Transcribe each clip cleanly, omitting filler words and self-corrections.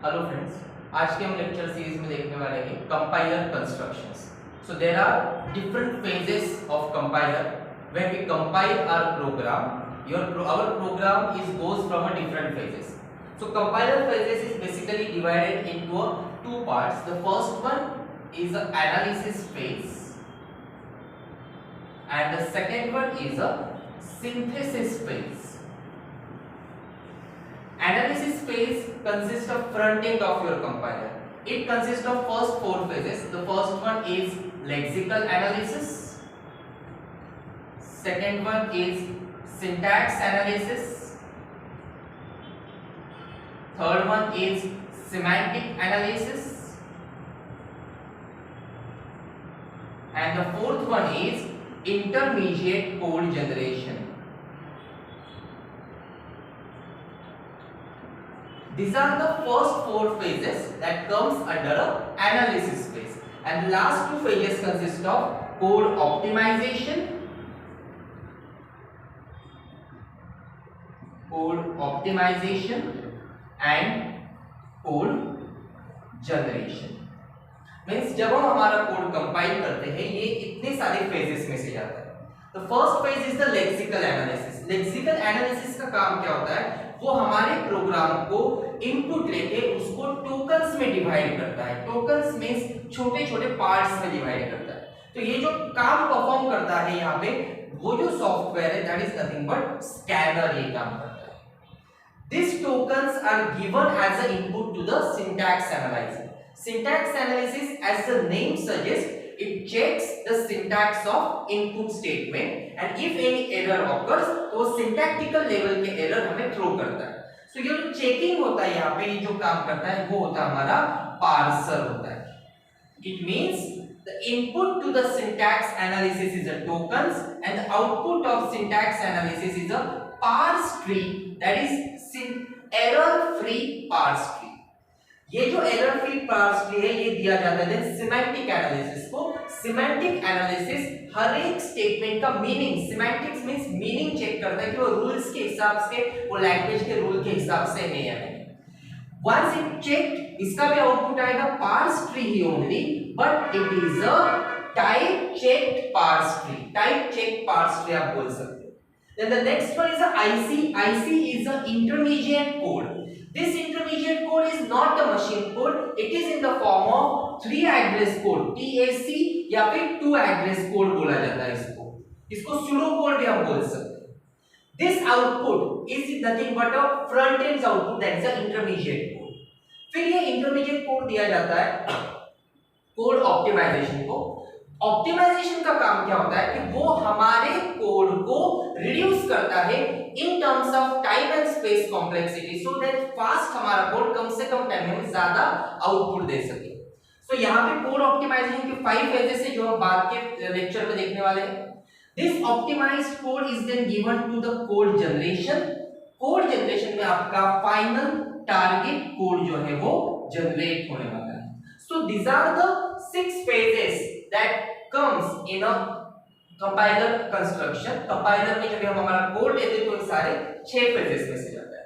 Hello friends, आज के हम लेक्चर सीरीज में देखने वाले हैं compiler constructions. So there are different phases of compiler when we compile our program. Our program is goes from a different phases. So compiler phases is basically divided into two parts. The first one is the analysis phase and the second one is a synthesis phase. Analysis phase consists of front end of your compiler. It consists of first four phases. The first one is lexical analysis, second one is syntax analysis, third one is semantic analysis, and the fourth one is intermediate code generation. These are the first four phases that comes under a analysis phase, and the last two phases consist of code optimization, and code generation. Means जब हम हमारा code compile करते हैं ये इतने सारे phases में से जाता है. The first phase is the lexical analysis. Lexical analysis का काम क्या होता है? वो हमारे प्रोग्राम को इनपुट लेके उसको टोकन्स में डिवाइड करता है. टोकन्स मीन्स छोटे छोटे पार्ट्स में डिवाइड करता है. तो ये जो काम परफॉर्म करता है यहाँ पे वो जो सॉफ्टवेयर है that is nothing but scanner ये काम करता है. These tokens are given as an input to the syntax analysis. Syntax analysis, as the name suggests, it checks the syntax of input statement and if any error occurs तो syntactical level के error हमें throw करता है. So ये जो checking होता है यहाँ पे ये जो काम करता है वो होता है हमारा parser होता है. It means the input to the syntax analysis is a tokens and the output of syntax analysis is a parse tree, that is error free parse tree. ये जो एरर फ्री पार्स ट्री है ये दिया जाता है semantic analysis को. Semantic analysis हर एक स्टेटमेंट का meaning, semantics means meaning check करता है कि वो रूल्स के हिसाब से, वो लैंग्वेज के रूल के हिसाब से है या नहीं. वंस इट चेक्ड इसका भी आउटपुट आएगा पार्स ट्री ही only, but it is a type checked parse tree. Type check parse tree आप बोल सकते हो. Then the next one is a IC. IC is a intermediate code. This intermediate code is not the machine code. It is in the form of 3 address code, TAC या फिर 2 address code बोला जाता है इसको. इसको pseudo code भी हम बोल सकते हैं. This output is nothing but a front end output, that is a intermediate code. फिर ये intermediate code दिया जाता है code optimization को. ऑप्टिमाइजेशन का काम क्या होता है कि वो हमारे कोड को रिड्यूस करता है in terms of time and space complexity, so that fast हमारा कोड कम से कम टाइम में ज्यादा आउटपुट दे सके. सो यहाँ पे कोड ऑप्टिमाइजेशन के 5 फेजेस है जो हम बाद के लेक्चर में देखने वाले हैं. This optimized code is then given to the code generation. Code generation में आपका फाइनल टारगेट कोड जो है वो जनरेट होने वाला है. So these are the 6 phases that comes in a compiler construction. Compiler में जब हम हमारा कोड लेते हैं तो ये सारे 6 phases में से जाता है.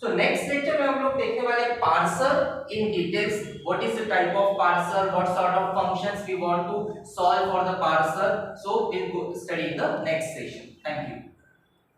So next lecture में हम लोग देखने वाले हैं parser in details. What is the type of parser? What sort of functions we want to solve for the parser? So we'll go study in the next session. Thank you.